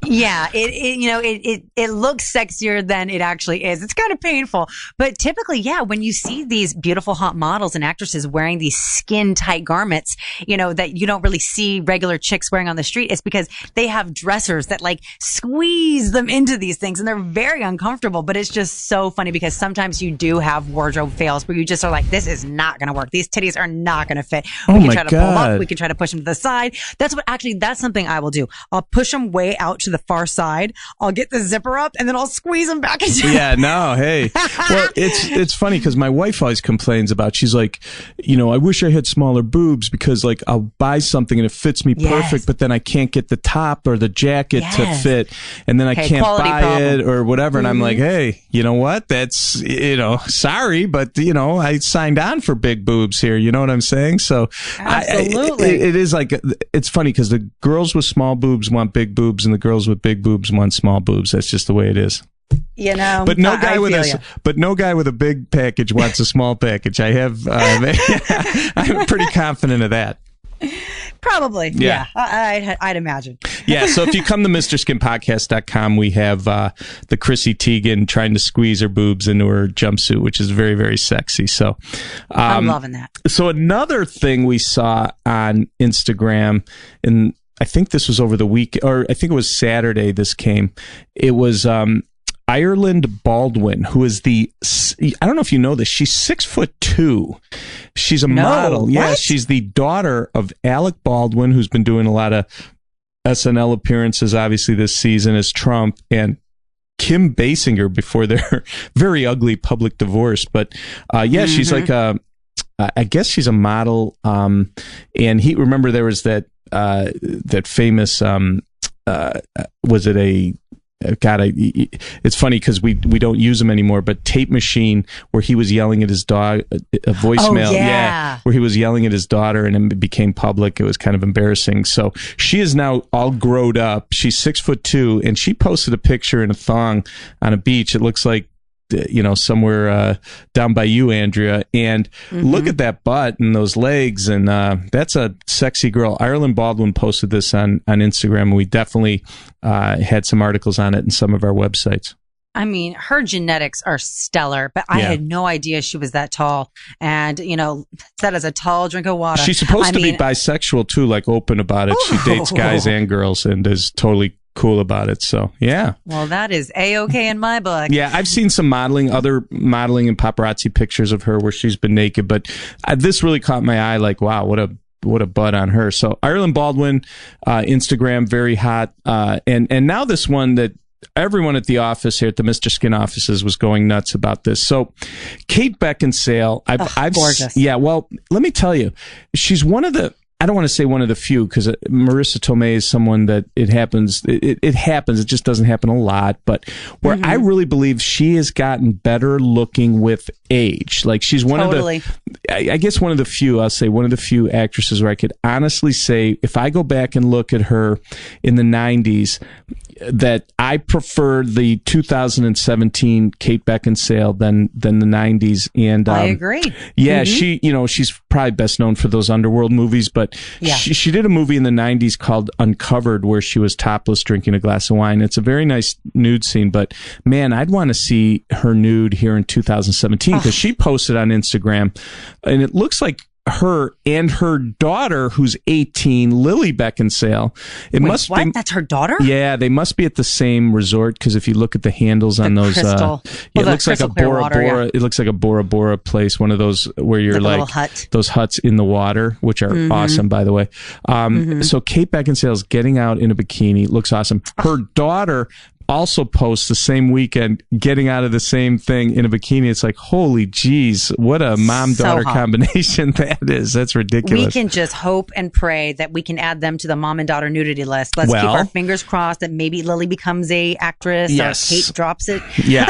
Yeah. It looks sexier than it actually is. It's kind of painful, but typically, when you see these beautiful hot models and actresses wearing these skin tight garments, that you don't really see regular chicks wearing on the street, it's because they have dressers that squeeze them into these things, and they're very uncomfortable. But it's just so funny, because sometimes you do have wardrobe fails where you just are like, this is not going to work. These titties are not going to fit. We can try to pull up. We can try to push them to the side. That's something I will do. I'll push them way out to the far side. I'll get the zipper up, and then I'll squeeze them back into hey. Well, it's funny, because my wife always complains about, she's like, I wish I had smaller boobs, because I'll buy something and it fits me perfect, but then I can't get the top or the jacket to fit, and then I can't buy it or whatever. And I'm like, hey, you know what? That's, sorry, but I signed on for big boobs here. You know what I'm saying? So absolutely, it is it's funny, because the girls with small boobs want big boobs, and the girls with big boobs want small boobs. That's just the way it is. But no guy with a big package wants a small package. I'm pretty confident of that. Probably. Yeah. I'd imagine. So if you come to MrSkinPodcast.com, we have the Chrissy Teigen trying to squeeze her boobs into her jumpsuit, which is very, very sexy. So I'm loving that. So another thing we saw on Instagram, and I think this was over the week, or I think it was Saturday this came. It was Ireland Baldwin, who is I don't know if you know this, she's 6'2". She's a model. Yeah, she's the daughter of Alec Baldwin, who's been doing a lot of SNL appearances, obviously, this season as Trump, and Kim Basinger before their very ugly public divorce. But she's like a I guess she's a model. And remember there was that famous, was it a, God, it's funny because we don't use them anymore, but tape machine where he was yelling at his dog, a voicemail. Oh, yeah. Where he was yelling at his daughter and it became public. It was kind of embarrassing. So she is now all grown up. She's 6'2", and she posted a picture in a thong on a beach. It looks like, somewhere down by you, Andrea, and look at that butt and those legs, and that's a sexy girl. Ireland Baldwin posted this on Instagram, and we definitely had some articles on it in some of our websites. I mean, her genetics are stellar, but I had no idea she was that tall. And, that is a tall drink of water. She's supposed to be bisexual too, like open about it. She dates guys and girls and is totally cool about it. So, yeah. Well, that is A-okay in my book. Yeah, I've seen some other modeling and paparazzi pictures of her where she's been naked, but this really caught my eye. Like, wow, what a butt on her. So, Ireland Baldwin, Instagram, very hot. And now this one that everyone at the office here at the Mr. Skin offices was going nuts about this. So, Kate Beckinsale, I've gorgeous. Yeah, well, let me tell you, she's one of the, I don't want to say one of the few, because Marissa Tomei is someone that it happens. It happens. It just doesn't happen a lot. But where I really believe she has gotten better looking with age. Like she's one of the, I guess one of the few, I'll say one of the few actresses where I could honestly say, if I go back and look at her in the 90s, that I prefer the 2017 Kate Beckinsale than the 90s. And I agree. Yeah, she's probably best known for those Underworld movies, but she did a movie in the 90s called Uncovered where she was topless drinking a glass of wine. It's a very nice nude scene, but man, I'd want to see her nude here in 2017 because she posted on Instagram and it looks like her and her daughter, who's 18, Lily Beckinsale. What? That's her daughter? Yeah, they must be at the same resort because if you look at the handles on those, it looks like a Bora Bora. It looks like a Bora Bora place, one of those where you're like those huts in the water, which are awesome, by the way. So Kate Beckinsale's getting out in a bikini, looks awesome. Her daughter also posts the same weekend getting out of the same thing in a bikini. It's like, holy geez, what a mom-daughter combination that is. That's ridiculous. We can just hope and pray that we can add them to the mom and daughter nudity list. Let's keep our fingers crossed that maybe Lily becomes a actress or Kate drops it. Yeah.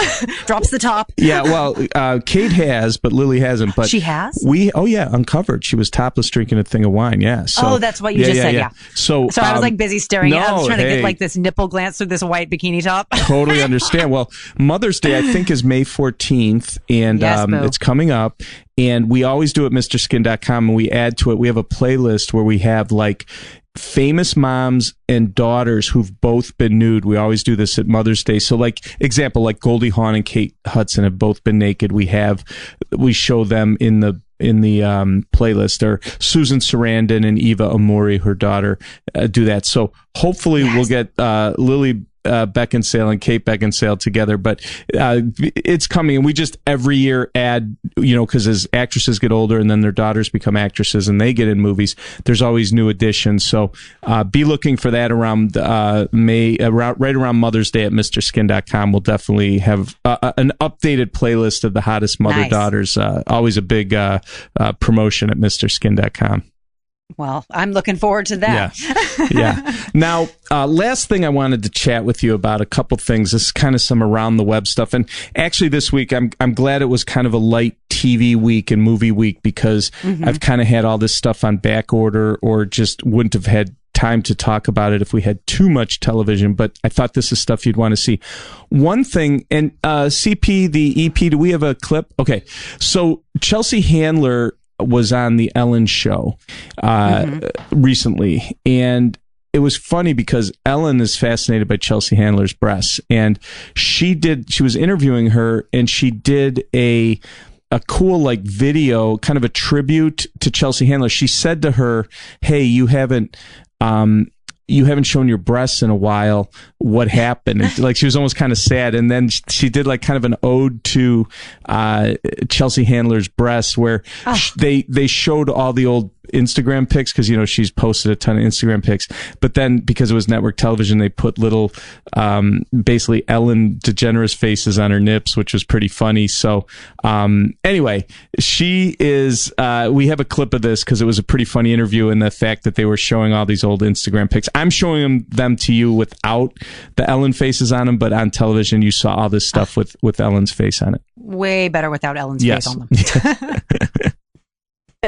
Drops the top. Yeah, well, Kate has, but Lily hasn't. But she has? Uncovered. She was topless drinking a thing of wine, So, that's what you just said, yeah. So I was like busy staring at it. I was trying to get like this nipple glance through this white bikini top. Totally understand. Well, Mother's Day, I think, is May 14th, and it's coming up. And we always do at MrSkin.com, and we add to it. We have a playlist where we have like famous moms and daughters who've both been nude. We always do this at Mother's Day. So, like example, like Goldie Hawn and Kate Hudson have both been naked. We show them in the playlist, or Susan Sarandon and Eva Amori, her daughter, do that. So hopefully we'll get Lily Beckinsale and Kate Beckinsale together, but it's coming, and we just every year add, because as actresses get older and then their daughters become actresses and they get in movies, there's always new additions. So be looking for that around right around Mother's Day at MrSkin.com. We'll definitely have an updated playlist of the hottest mother-daughters. Always a big promotion at MrSkin.com. Well, I'm looking forward to that. Yeah. Now, last thing I wanted to chat with you about, a couple things. This is kind of some around the web stuff. And actually this week, I'm glad it was kind of a light TV week and movie week because I've kind of had all this stuff on back order or just wouldn't have had time to talk about it if we had too much television, but I thought this is stuff you'd want to see. One thing, and CP, the EP, do we have a clip? Okay. So Chelsea Handler was on the Ellen show recently, and it was funny because Ellen is fascinated by Chelsea Handler's breasts, and she was interviewing her, and she did a cool like video, kind of a tribute to Chelsea Handler. She said to her, "Hey, you haven't shown your breasts in a while. What happened?" And, like, she was almost kind of sad. And then she did like kind of an ode to Chelsea Handler's breasts, where they showed all the old Instagram pics because, she's posted a ton of Instagram pics. But then because it was network television, they put little, basically Ellen DeGeneres faces on her nips, which was pretty funny. So, anyway, she is, we have a clip of this because it was a pretty funny interview, and the fact that they were showing all these old Instagram pics. I'm showing them to you without the Ellen faces on them, but on television you saw all this stuff with Ellen's face on it. Way better without Ellen's face on them.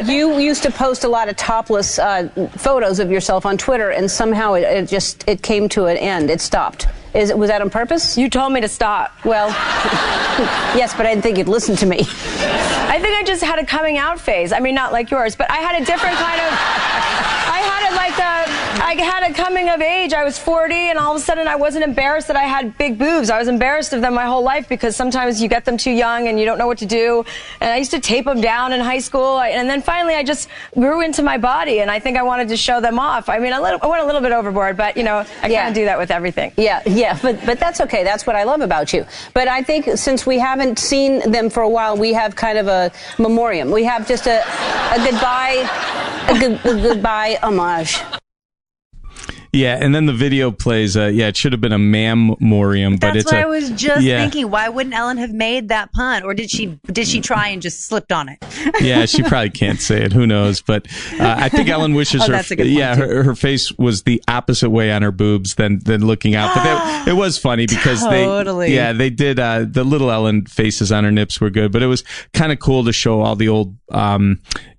You used to post a lot of topless photos of yourself on Twitter, and somehow it came to an end. It stopped. Was that on purpose? You told me to stop. Well, yes, but I didn't think you'd listen to me. I think I just had a coming out phase. I mean, not like yours, but I had a different kind of... I had a coming of age. I was 40, and all of a sudden I wasn't embarrassed that I had big boobs. I was embarrassed of them my whole life because sometimes you get them too young and you don't know what to do. And I used to tape them down in high school. And then finally I just grew into my body, and I think I wanted to show them off. I mean, I went a little bit overboard, but, I can't do that with everything. Yeah, but that's okay. That's what I love about you. But I think since we haven't seen them for a while, we have kind of a memoriam. We have just a goodbye homage. Yeah, and then the video plays, it should have been a memoriam, but that's it's what I was just thinking. Why wouldn't Ellen have made that pun? Or did she try and just slipped on it? Yeah, she probably can't say it. Who knows? But I think Ellen wishes her face was the opposite way on her boobs than looking out. But it was funny because they did, the little Ellen faces on her nips were good, but it was kind of cool to show all the old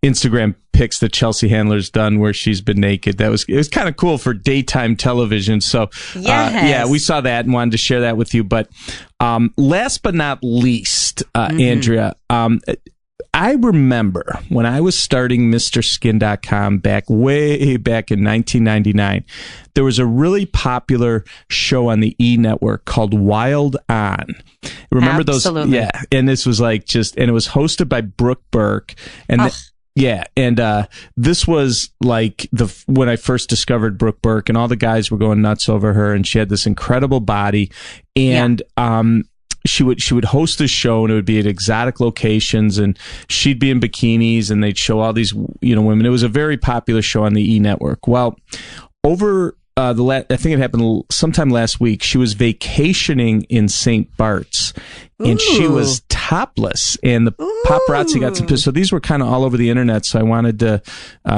Instagram pics that Chelsea Handler's done where she's been naked. It was kind of cool for daytime television. So we saw that and wanted to share that with you. But last but not least, Andrea, I remember when I was starting MrSkin.com way back in 1999, there was a really popular show on the E! Network called Wild On. Remember those? Absolutely. Yeah. And this was and it was hosted by Brooke Burke. And this was like when I first discovered Brooke Burke, and all the guys were going nuts over her, and she had this incredible body, and she would host this show, and it would be at exotic locations, and she'd be in bikinis, and they'd show all these women. It was a very popular show on the E! Network. Well, over I think it happened sometime last week, she was vacationing in St. Bart's, and she was topless, and the paparazzi got some pissed. So these were kind of all over the internet, so I wanted to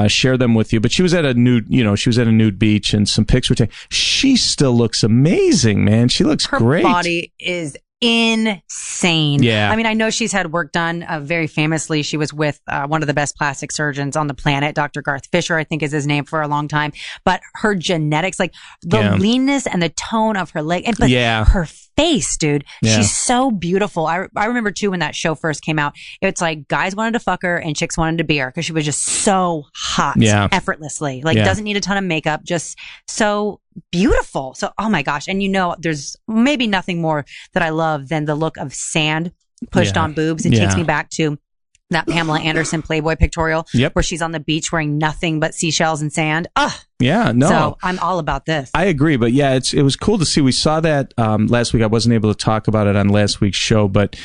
share them with you. But she was at a nude beach, and some pics were taken. She still looks amazing, man. She looks great. Her body is insane. Yeah. I mean, I know she's had work done very famously. She was with one of the best plastic surgeons on the planet, Dr. Garth Fisher, I think is his name, for a long time. But her genetics, like the leanness and the tone of her leg, but her face, dude, she's so beautiful. I remember too when that show first came out, it's like guys wanted to fuck her and chicks wanted to be her because she was just so hot, effortlessly. Like doesn't need a ton of makeup, just so beautiful. So, oh my gosh. And there's maybe nothing more that I love than the look of sand pushed on boobs. It takes me back to that Pamela Anderson Playboy pictorial where she's on the beach wearing nothing but seashells and sand. So I'm all about this. I agree, but it was cool to see. We saw that last week. I wasn't able to talk about it on last week's show, but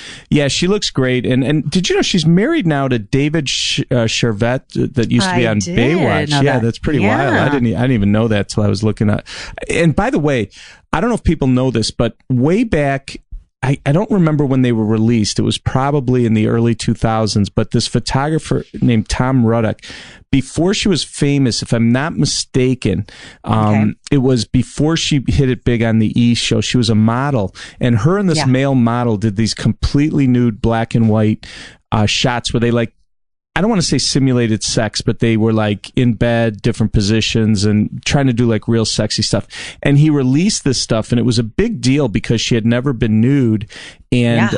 she looks great. And did you know she's married now to David Shervett that used to be on Baywatch? That's pretty wild. I didn't even know that till I was looking at. And by the way, I don't know if people know this, but way back, I don't remember when they were released. It was probably in the early 2000s, but this photographer named Tom Ruddock, before she was famous, if I'm not mistaken, it was before she hit it big on the E! Show. She was a model, and her and this male model did these completely nude black and white shots where they I don't want to say simulated sex, but they were like in bed, different positions, and trying to do like real sexy stuff. And he released this stuff, and it was a big deal because she had never been nude. And,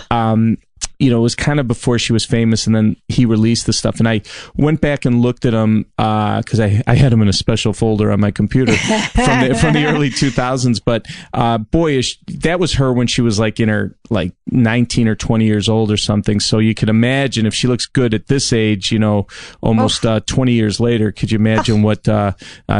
it was kind of before she was famous, and then he released the stuff. And I went back and looked at them because I had them in a special folder on my computer from the early 2000s. But that was her when she was like in her 19 or 20 years old or something. So you can imagine if she looks good at this age, almost 20 years later, could you imagine what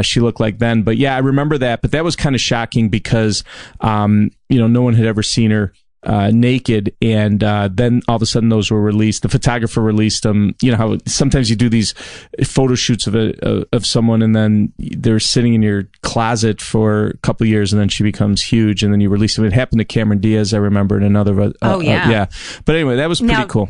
she looked like then? But I remember that. But that was kind of shocking because no one had ever seen her naked, and then all of a sudden those were released. The photographer released them. You know how sometimes you do these photo shoots of someone, and then they're sitting in your closet for a couple of years, and then she becomes huge, and then you release them. It happened to Cameron Diaz, I remember, in another. Yeah. But anyway, that was pretty cool.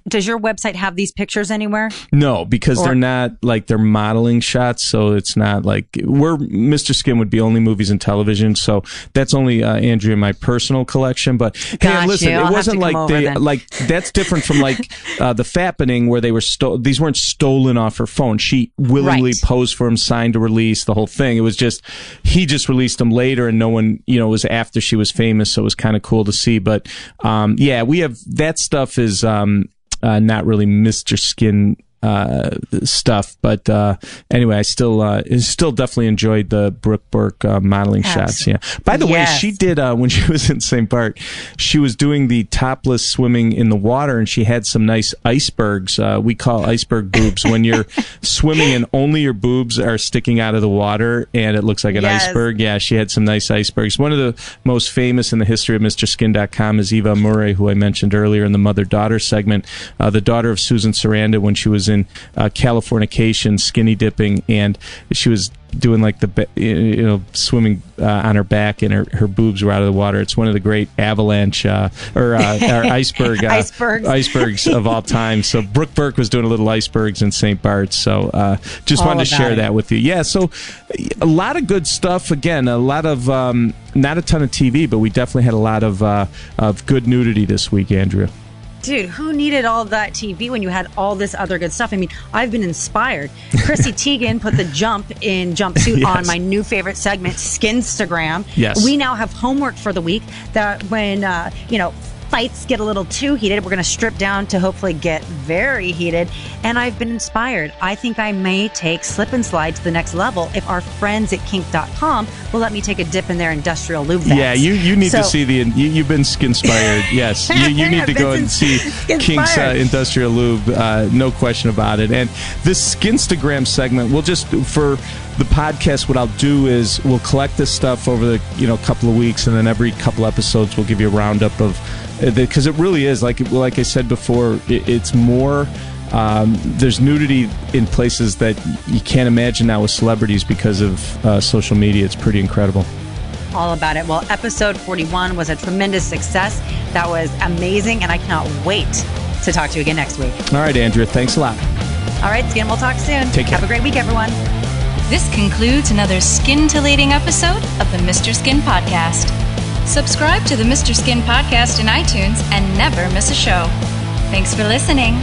Does your website have these pictures anywhere? No, because they're not like they're modeling shots, so it's not like Mr. Skin would be only movies and television, so that's only Andrea my personal collection. But hey, listen, it wasn't like that's different from like the Fappening where they were these weren't stolen off her phone. She willingly posed for him, signed a release, the whole thing. It was just he just released them later, and no one, it was after she was famous, so it was kind of cool to see. But yeah, we have that stuff is. Not really Mr. Skin stuff, but anyway, I still definitely enjoyed the Brooke Burke modeling shots. Yeah. By the way, she did when she was in St. Bart, she was doing the topless swimming in the water, and she had some nice icebergs. We call iceberg boobs when you're swimming and only your boobs are sticking out of the water, and it looks like an iceberg. Yeah, she had some nice icebergs. One of the most famous in the history of MrSkin.com is Eva Murray, who I mentioned earlier in the mother-daughter segment, the daughter of Susan Sarandon when she was in Californication, skinny dipping, and she was doing like the swimming on her back, and her boobs were out of the water. It's one of the great avalanche or icebergs of all time. So Brooke Burke was doing a little icebergs in St. Bart's. So just wanted to share that with you. Yeah, so a lot of good stuff. Again, a lot of not a ton of TV, but we definitely had a lot of good nudity this week, Andrea. Dude, who needed all of that TV when you had all this other good stuff? I mean, I've been inspired. Chrissy Teigen put the jumpsuit on my new favorite segment, Skin-Stagram. Yes. We now have homework for the week that when, fights get a little too heated, we're going to strip down to hopefully get very heated. And I've been inspired. I think I may take slip and slide to the next level if our friends at kink.com will let me take a dip in their industrial lube bags. Yeah, you need to see you've been skin-inspired. Yes, you need to go and see Kink's industrial lube. No question about it. And this Skin-Stagram segment, we'll just, for the podcast, what I'll do is we'll collect this stuff over the couple of weeks, and then every couple episodes we'll give you a roundup of, because it really is like I said before, it's more. There's nudity in places that you can't imagine now with celebrities because of social media. It's pretty incredible. All about it. Well, episode 41 was a tremendous success. That was amazing, and I cannot wait to talk to you again next week. All right, Andrea, thanks a lot. All right, Skin, we'll talk soon. Take care. Have a great week, everyone. This concludes another scintillating episode of the Mr. Skin Podcast. Subscribe to the Mr. Skin Podcast in iTunes and never miss a show. Thanks for listening.